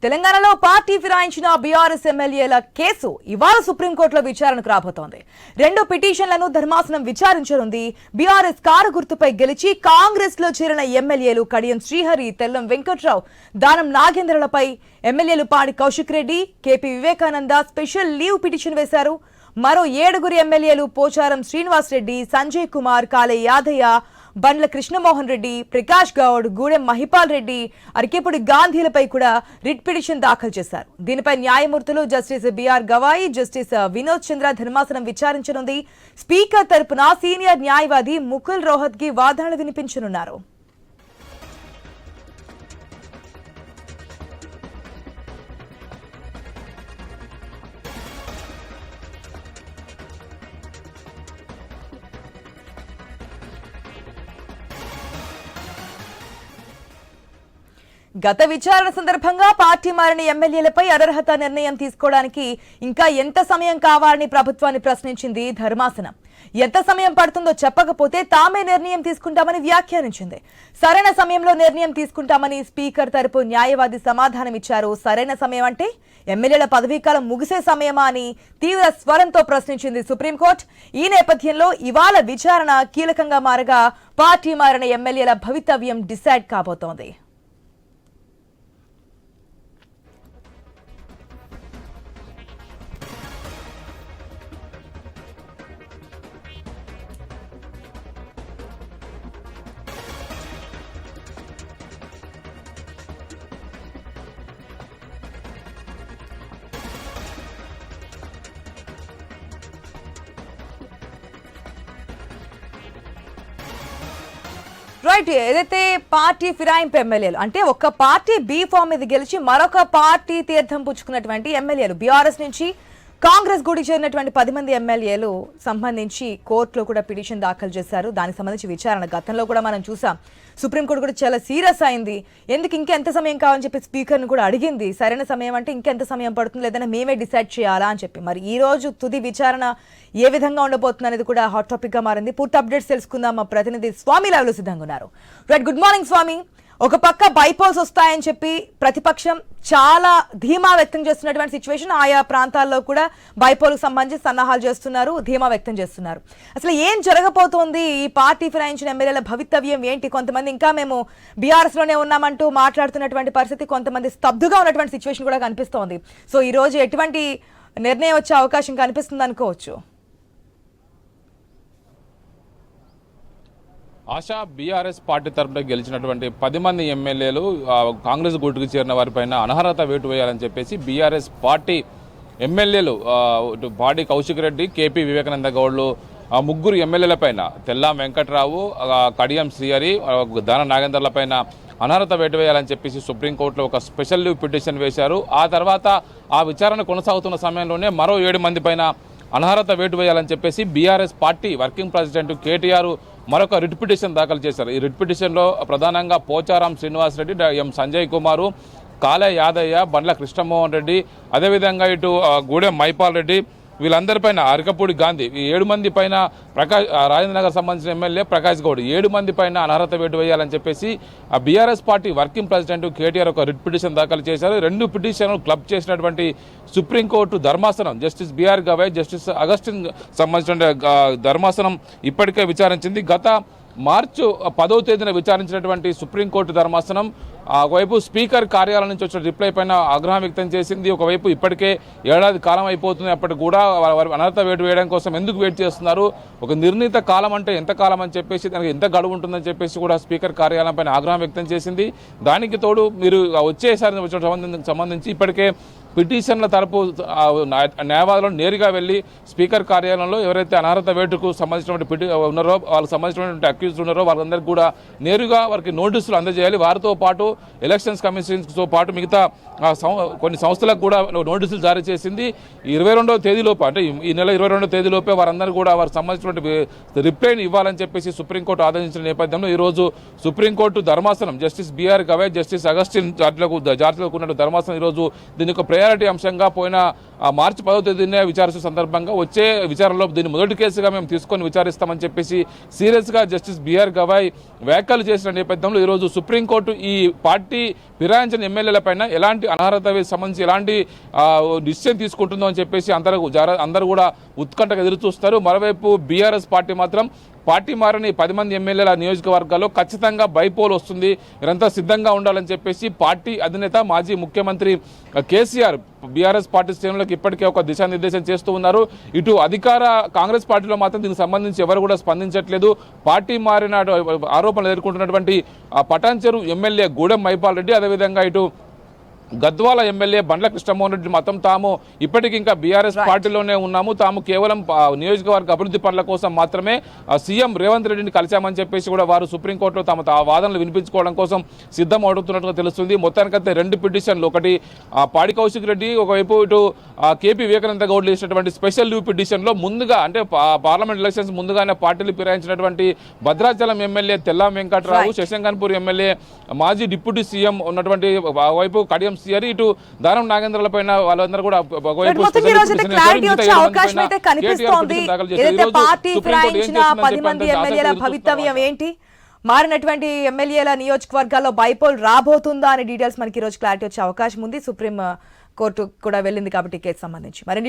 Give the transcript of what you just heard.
తెలంగాణలో party ఫిరాయించిన BRS ఎమ్మెల్యేల case ఇవాళ సుప్రీంకోర్టులో విచారణకు రాబోతోంది. 2 పిటిషన్లను ధర్మాసనం విచారించనుంది. బీఆర్ఎస్ కారు గుర్తుపై గెలిచి కాంగ్రెస్ లో చేరిన ఎమ్మెల్యేలు కడియం శ్రీహరి, తెల్లం వెంకట్రావు, దానం నాగేంద్రలపై ఎమ్మెల్యేలు పాడి Kaushik Reddy, KP Vivekananda special leave petition వేశారు. మరో 7 ఎమ్మెల్యేలు పోచారం శ్రీనివాస్ రెడ్డి, సంజయ్ కుమార్, కాలే యాదయ్య, బండ్ల కృష్ణమోహన్ రెడ్డి, ప్రకాష్ గౌడ్, గూడెం మహిపాల్ రెడ్డి, అరికేపుడి గాంధీలపై కూడా రిట్ పిటిషన్ దాఖలు చేశారు. దీనిపై న్యాయమూర్తులు justice BR Gavai, justice Vinod Chandra ధర్మాసనం విచారించనుంది. స్పీకర్ తరపున సీనియర్ న్యాయవాది ముకుల్ రోహత్గి వాదనలు వినిపించనున్నారు. గత విచారణ సందర్భంగా పార్టీ మారిన ఎమ్మెల్యేలపై అనర్హత నిర్ణయం తీసుకోవడానికి ఇంకా ఎంత సమయం కావాలని ప్రభుత్వాన్ని ప్రశ్నించింది ధర్మాసనం. ఎంత సమయం పడుతుందో చెప్పకపోతే తామే నిర్ణయం తీసుకుంటామని వ్యాఖ్యానించింది. సరైన సమయంలో నిర్ణయం తీసుకుంటామని స్పీకర్ తరపు న్యాయవాది సమాధానం ఇచ్చారు. సరైన సమయం అంటే ఎమ్మెల్యేల పదవీకాలం ముగిసే సమయమా అని తీవ్ర స్వరంతో ప్రశ్నించింది సుప్రీంకోర్టు. ఈ నేపథ్యంలో ఇవాళ విచారణ కీలకంగా మారగా పార్టీ మారిన ఎమ్మెల్యేల భవితవ్యం డిసైడ్ కాబోతోంది. రైట్, ఏదైతే పార్టీ ఫిరాయింపు ఎమ్మెల్యేలు అంటే ఒక పార్టీ బీ ఫామ్ మీద గెలిచి మరొక పార్టీ తీర్థం పుచ్చుకున్నటువంటి ఎమ్మెల్యేలు బీఆర్ఎస్ నుంచి కాంగ్రెస్ గుడి చేరినటువంటి 10 మంది ఎమ్మెల్యేలు సంబంధించి కోర్టులో కూడా పిటిషన్ దాఖలు చేశారు. దానికి సంబంధించి విచారణ గతంలో కూడా మనం చూసాం. సుప్రీంకోర్టు కూడా చాలా సీరియస్ అయింది. ఎందుకు ఇంకెంత సమయం కావాలని చెప్పి స్పీకర్ని కూడా అడిగింది. సరైన సమయం అంటే ఇంకెంత సమయం పడుతుంది, లేదంటే మేమే డిసైడ్ చేయాలా అని చెప్పి. మరి ఈ రోజు తుది విచారణ ఏ విధంగా ఉండబోతుంది అనేది కూడా హాట్ టాపిక్ గా మారింది. పూర్తి అప్డేట్స్ తెలుసుకుందాం. మా ప్రతినిధి స్వామి లైవ్ లో సిద్ధంగా ఉన్నారు. రైట్, గుడ్ మార్నింగ్ స్వామి. ఒక పక్క బైపోల్స్ వస్తాయని చెప్పి ప్రతిపక్షం చాలా ధీమా వ్యక్తం చేస్తున్నటువంటి సిచ్యువేషన్. ఆయా ప్రాంతాల్లో కూడా బైపోల్కి సంబంధించి సన్నాహాలు చేస్తున్నారు, ధీమా వ్యక్తం చేస్తున్నారు. అసలు ఏం జరగబోతోంది? ఈ పార్టీ ఫిరాయించిన ఎమ్మెల్యేల భవితవ్యం ఏంటి? కొంతమంది ఇంకా మేము బీఆర్ఎస్ లోనే ఉన్నామంటూ మాట్లాడుతున్నటువంటి పరిస్థితి, కొంతమంది స్తబ్దుగా ఉన్నటువంటి సిచ్యువేషన్ కూడా కనిపిస్తోంది. సో ఈ రోజు ఎటువంటి నిర్ణయం వచ్చే అవకాశం కనిపిస్తుంది అనుకోవచ్చు? ఆశా, బీఆర్ఎస్ పార్టీ తరఫున గెలిచినటువంటి 10 మంది ఎమ్మెల్యేలు కాంగ్రెస్ గూటుకు చేరిన వారిపైన అనర్హత వేటు వేయాలని చెప్పేసి బీఆర్ఎస్ పార్టీ ఎమ్మెల్యేలు పాడి కౌశిక్ రెడ్డి, కేపీ వివేకానంద గౌడ్లు 3 ఎమ్మెల్యేలపైన తెల్లం వెంకట్రావు, కడియం శ్రీహరి, దాన నాగేంద్రలపైన అనర్హత వేటు వేయాలని చెప్పేసి సుప్రీంకోర్టులో ఒక స్పెషల్ లీవ్ పిటిషన్ వేశారు. ఆ తర్వాత ఆ విచారణ కొనసాగుతున్న సమయంలోనే మరో 7 మంది పైన అనర్హత వేటు వేయాలని చెప్పేసి BRS party working president KTR మరొక రిట్ పిటిషన్ దాఖలు చేశారు. ఈ రిట్ పిటిషన్లో ప్రధానంగా పోచారం శ్రీనివాస్ రెడ్డి, ఎం సంజయ్ కుమారు, కాలే యాదయ్య, బండ్ల కృష్ణమోహన్ రెడ్డి, అదేవిధంగా ఇటు గూడెం మహిపాల్ రెడ్డి, వీళ్ళందరిపైన అరికపూడి గాంధీ, ఈ 7 మంది పైన రాజేంద్రనగర్ సంబంధించిన ఎమ్మెల్యే ప్రకాష్ గౌడ్, 7 మంది పైన అనర్హత వేటు వేయాలని చెప్పేసి ఆ BRS party working president KTR ఒక రిట్ పిటిషన్ దాఖలు చేశారు. 2 పిటిషన్లు క్లబ్ చేసినటువంటి సుప్రీంకోర్టు ధర్మాసనం justice BR Gavai, justice Augustine సంబంధించిన ధర్మాసనం ఇప్పటికే విచారించింది. గత మార్చి 10వ తేదీన విచారించినటువంటి సుప్రీంకోర్టు ధర్మాసనం ఒకవైపు స్పీకర్ కార్యాలయం నుంచి వచ్చిన రిప్లై పైన ఆగ్రహం వ్యక్తం చేసింది. ఒకవైపు ఇప్పటికే ఏడాది కాలం అయిపోతుంది, అప్పటికి కూడా అనర్హత వేటు వేయడం కోసం ఎందుకు వెయిట్ చేస్తున్నారు, ఒక నిర్ణీత కాలం అంటే ఎంత కాలం అని చెప్పేసి, దానికి ఎంత గడువు ఉంటుందని చెప్పేసి కూడా స్పీకర్ కార్యాలయం పైన ఆగ్రహం వ్యక్తం చేసింది. దానికి తోడు మీరు వచ్చేసారి సంబంధించి ఇప్పటికే పిటిషన్ల తరపు న్యాయవాదులు నేరుగా వెళ్లి స్పీకర్ కార్యాలయంలో ఎవరైతే అనర్హత వేటుకు సంబంధించినటువంటి ఉన్నారో, వాళ్ళకి సంబంధించినటువంటి అక్యూజ్డ్ ఉన్నారో వాళ్ళందరికీ కూడా నేరుగా వారికి నోటీసులు అందజేయాలి. వారితో పాటు ఎలక్షన్స్ కమిషన్తో పాటు మిగతా కొన్ని సంస్థలకు కూడా నోటీసులు జారీ చేసింది. 22వ తేదీలోపు అంటే ఈ నెల 22వ తేదీలోపే వారందరూ కూడా వారికి సంబంధించినటువంటి రిప్లైని ఇవ్వాలని చెప్పేసి సుప్రీంకోర్టు ఆదేశించిన నేపథ్యంలో ఈరోజు సుప్రీంకోర్టు ధర్మాసనం justice BR Gavai, justice Augustine జార్జిలో ఉన్నటువంటి ధర్మాసనం ఈరోజు దీని యొక్క ప్రయారిటీ అంశంగా పోయిన మార్చి 10వ తేదీనే విచారించిన సందర్భంగా వచ్చే విచారణలో దీన్ని మొదటి కేసుగా మేము తీసుకొని విచారిస్తామని చెప్పేసి సీరియస్గా జస్టిస్ బిఆర్ గవాయ్ వ్యాఖ్యలు చేసిన నేపథ్యంలో ఈరోజు సుప్రీంకోర్టు ఈ పార్టీ ఫిరాయించిన ఎమ్మెల్యేల పైన ఎలాంటి అనర్హత సంబంధించి ఎలాంటి డిసిషన్ తీసుకుంటుందో అని చెప్పేసి అందరూ కూడా ఉత్కంఠగా ఎదురు చూస్తారు. మరోవైపు బీఆర్ఎస్ పార్టీ మాత్రం పార్టీ మారని 10 మంది ఎమ్మెల్యేల నియోజకవర్గాల్లో ఖచ్చితంగా బైపోల్ వస్తుంది, మీరంతా సిద్ధంగా ఉండాలని చెప్పేసి పార్టీ అధినేత మాజీ ముఖ్యమంత్రి కేసీఆర్ బీఆర్ఎస్ పార్టీ శ్రేణులకు ఇప్పటికే ఒక దిశానిర్దేశం చేస్తూ ఉన్నారు. ఇటు అధికార కాంగ్రెస్ పార్టీలో మాత్రం దీనికి సంబంధించి ఎవరు కూడా స్పందించట్లేదు. పార్టీ మారిన ఆరోపణలు ఎదుర్కొంటున్నటువంటి పటాన్చెరు ఎమ్మెల్యే గూడెం మైపాల్ రెడ్డి, అదేవిధంగా ఇటు గద్వాల ఎమ్మెల్యే బండ్ల కృష్ణమోహన్ రెడ్డి మాత్రం తాము ఇప్పటికి ఇంకా బీఆర్ఎస్ పార్టీలోనే ఉన్నాము, తాము కేవలం నియోజకవర్గ అభివృద్ధి పనుల కోసం మాత్రమే సీఎం రేవంత్ రెడ్డిని కలిశామని చెప్పేసి కూడా వారు సుప్రీంకోర్టులో తమ వాదనలు వినిపించుకోవడం కోసం సిద్ధం అవుతున్నట్టుగా తెలుస్తుంది. మొత్తానికైతే 2 పిటిషన్లు, ఒకటి పాడి కౌశిక్ రెడ్డి, ఒకవైపు ఇటు కేపీ వివేకానంద గౌడ్లు చేసినటువంటి స్పెషల్ లీవ్ పిటిషన్లో ముందుగా అంటే పార్లమెంట్ ఎలక్షన్స్ ముందుగానే పార్టీలు ఫిరాయించినటువంటి భద్రాచలం ఎమ్మెల్యే తెల్లాం వెంకట్రావు, శశంకన్పూర్ ఎమ్మెల్యే మాజీ డిప్యూటీ సీఎం ఉన్నటువంటి వైపు కడియం సిఆర్, ఇటు దానం నాగేంద్రల పైన వాళ్ళందరూ కూడా భవితవ్యం ఏంటి, మారినటువంటి ఎమ్మెల్యేల నియోజకవర్గాల్లో బైపోల్ రాబోతుందా అనే డీటెయిల్స్ మనకి ఈ రోజు క్లారిటీ వచ్చే అవకాశం ఉంది. సుప్రీం కోర్టు కూడా వెళ్ళింది కాబట్టి కేసు సంబంధించి మరి